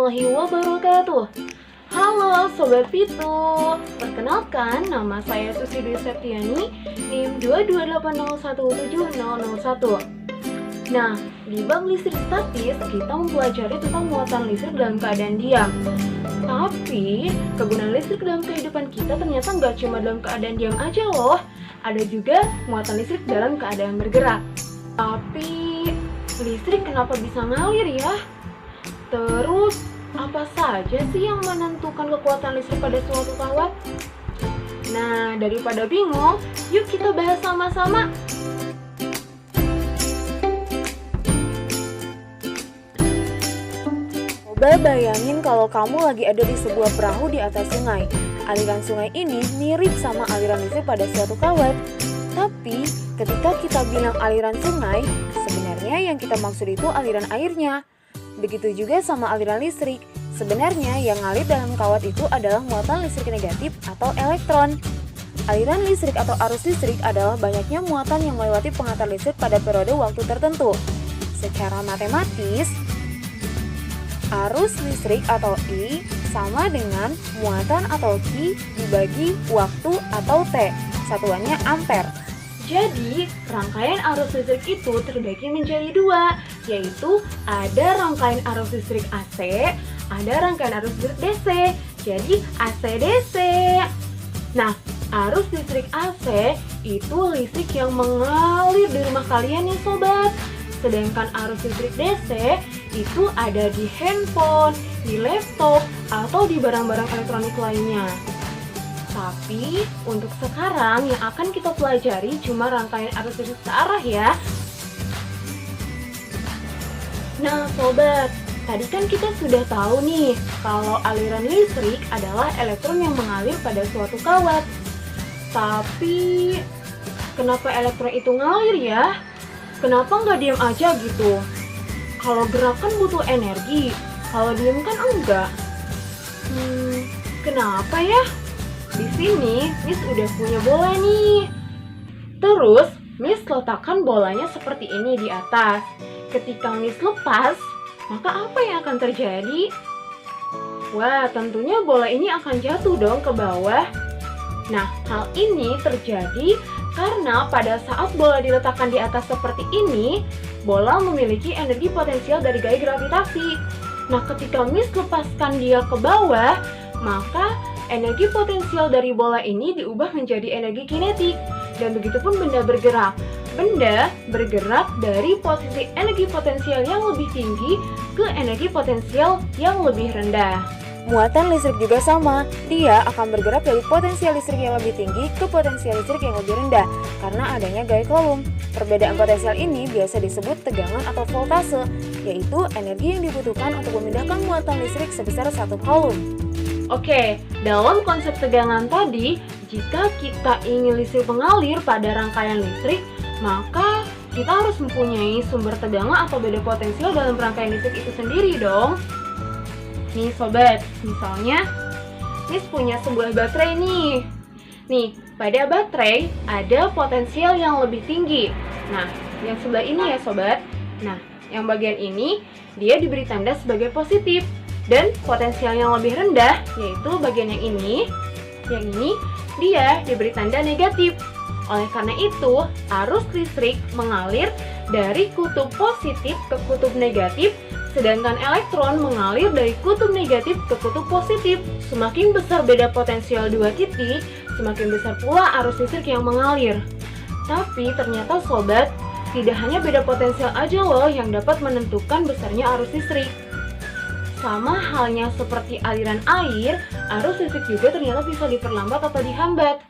warahmatullahi wabarakatuh. Halo Sobat Pitu, perkenalkan nama saya Susi Dwi Septiani, NIM 228017001. Nah, di bab listrik statis kita mempelajari tentang muatan listrik dalam keadaan diam. Tapi, kegunaan listrik dalam kehidupan kita ternyata nggak cuma dalam keadaan diam aja loh. Ada juga muatan listrik dalam keadaan bergerak. Tapi, listrik kenapa bisa ngalir ya? Terus, apa saja sih yang menentukan kekuatan listrik pada suatu kawat? Nah, daripada bingung, yuk kita bahas sama-sama. Coba bayangin kalau kamu lagi ada di sebuah perahu di atas sungai. Aliran sungai ini mirip sama aliran listrik pada suatu kawat. Tapi, ketika kita bilang aliran sungai, sebenarnya yang kita maksud itu aliran airnya. Begitu juga sama aliran listrik. Sebenarnya yang ngalir dalam kawat itu adalah muatan listrik negatif atau elektron. Aliran listrik atau arus listrik adalah banyaknya muatan yang melewati pengantar listrik pada periode waktu tertentu. Secara matematis, arus listrik atau I sama dengan muatan atau Q dibagi waktu atau T. Satuannya ampere. Jadi, rangkaian arus listrik itu terbagi menjadi dua, yaitu ada rangkaian arus listrik AC, ada rangkaian arus listrik DC. Jadi, AC-DC. Nah, arus listrik AC itu listrik yang mengalir di rumah kalian ya sobat. Sedangkan arus listrik DC itu ada di handphone, di laptop, atau di barang-barang elektronik lainnya. Tapi untuk sekarang yang akan kita pelajari cuma rangkaian arus listrik searah ya. Nah sobat, tadi kan kita sudah tahu nih kalau aliran listrik adalah elektron yang mengalir pada suatu kawat. Tapi kenapa elektron itu ngalir ya? Kenapa nggak diam aja gitu? Kalau gerak kan butuh energi, kalau diam kan enggak. Kenapa ya? Di sini, Miss udah punya bola nih. Terus, Miss letakkan bolanya seperti ini di atas. Ketika Miss lepas, maka apa yang akan terjadi? Wah, tentunya bola ini akan jatuh dong ke bawah. Nah, hal ini terjadi karena pada saat bola diletakkan di atas seperti ini, bola memiliki energi potensial dari gaya gravitasi. Nah, ketika Miss lepaskan dia ke bawah, maka energi potensial dari bola ini diubah menjadi energi kinetik. Dan begitupun benda bergerak. Benda bergerak dari posisi energi potensial yang lebih tinggi ke energi potensial yang lebih rendah. Muatan listrik juga sama, dia akan bergerak dari potensial listrik yang lebih tinggi ke potensial listrik yang lebih rendah karena adanya gaya Coulomb. Perbedaan potensial ini biasa disebut tegangan atau voltase, yaitu energi yang dibutuhkan untuk memindahkan muatan listrik sebesar 1 Coulomb. Oke, dalam konsep tegangan tadi, jika kita ingin listrik mengalir pada rangkaian listrik, maka kita harus mempunyai sumber tegangan atau beda potensial dalam rangkaian listrik itu sendiri dong. Nih sobat, misalnya Miss punya sebuah baterai nih. Nih, pada baterai ada potensial yang lebih tinggi. Nah, yang sebelah ini ya sobat. Nah, yang bagian ini dia diberi tanda sebagai positif. Dan potensial yang lebih rendah, yaitu bagian yang ini dia diberi tanda negatif. Oleh karena itu, arus listrik mengalir dari kutub positif ke kutub negatif, sedangkan elektron mengalir dari kutub negatif ke kutub positif. Semakin besar beda potensial dua titik, semakin besar pula arus listrik yang mengalir. Tapi ternyata sobat, tidak hanya beda potensial aja loh yang dapat menentukan besarnya arus listrik. Sama halnya seperti aliran air, arus listrik juga ternyata bisa diperlambat atau dihambat.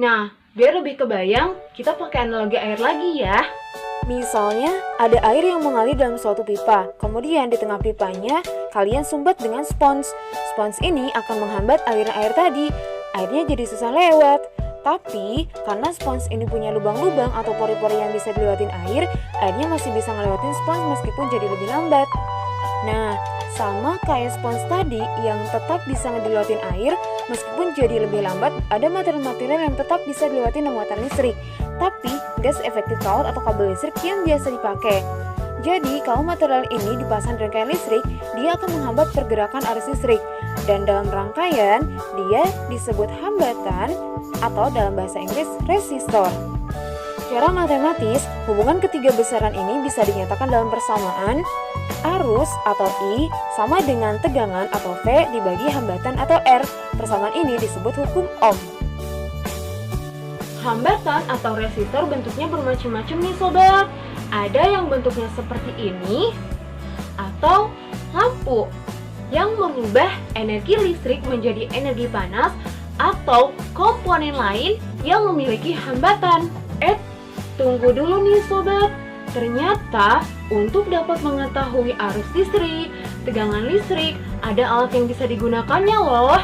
Nah, biar lebih kebayang, kita pakai analogi air lagi ya. Misalnya, ada air yang mengalir dalam suatu pipa. Kemudian di tengah pipanya, kalian sumbat dengan spons. Spons ini akan menghambat aliran air tadi. Airnya jadi susah lewat. Tapi, karena spons ini punya lubang-lubang atau pori-pori yang bisa dilewatin air, airnya masih bisa ngelewatin spons meskipun jadi lebih lambat. Nah, sama kayak spons tadi yang tetap bisa ngedilewatin air, meskipun jadi lebih lambat, ada material-material yang tetap bisa dilewatin muatan listrik. Tapi, gas efektif kawat atau kabel listrik yang biasa dipakai. Jadi, kalau material ini dipasang di rangkaian listrik, dia akan menghambat pergerakan arus listrik. Dan dalam rangkaian, dia disebut hambatan atau dalam bahasa Inggris resistor. Secara matematis, hubungan ketiga besaran ini bisa dinyatakan dalam persamaan arus atau I sama dengan tegangan atau V dibagi hambatan atau R. Persamaan ini disebut hukum Ohm. Hambatan atau resistor bentuknya bermacam-macam nih sobat. Ada yang bentuknya seperti ini atau lampu yang mengubah energi listrik menjadi energi panas, atau komponen lain yang memiliki hambatan. Tunggu dulu nih sobat. Ternyata untuk dapat mengetahui arus listrik, tegangan listrik, ada alat yang bisa digunakannya loh.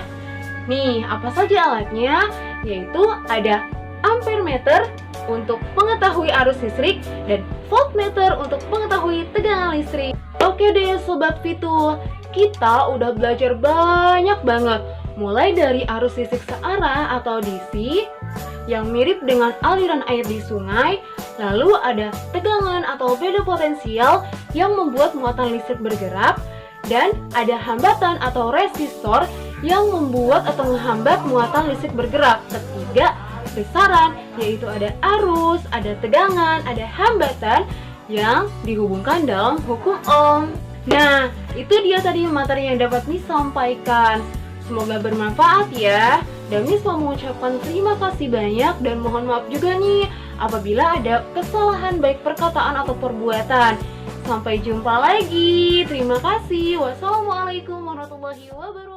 Nih, apa saja alatnya? Yaitu ada ampermeter untuk mengetahui arus listrik dan voltmeter untuk mengetahui tegangan listrik. Oke deh sobat Fitul, kita udah belajar banyak banget. Mulai dari arus listrik searah atau DC yang mirip dengan aliran air di sungai, lalu ada tegangan atau beda potensial yang membuat muatan listrik bergerak, dan ada hambatan atau resistor yang membuat atau menghambat muatan listrik bergerak. Ketiga, besaran, yaitu ada arus, ada tegangan, ada hambatan yang dihubungkan dalam hukum Ohm. Nah, itu dia tadi materi yang dapat Miss sampaikan. Semoga bermanfaat ya. Dan Miss mau mengucapkan terima kasih banyak dan mohon maaf juga nih apabila ada kesalahan baik perkataan atau perbuatan. Sampai jumpa lagi. Terima kasih. Wassalamualaikum warahmatullahi wabarakatuh.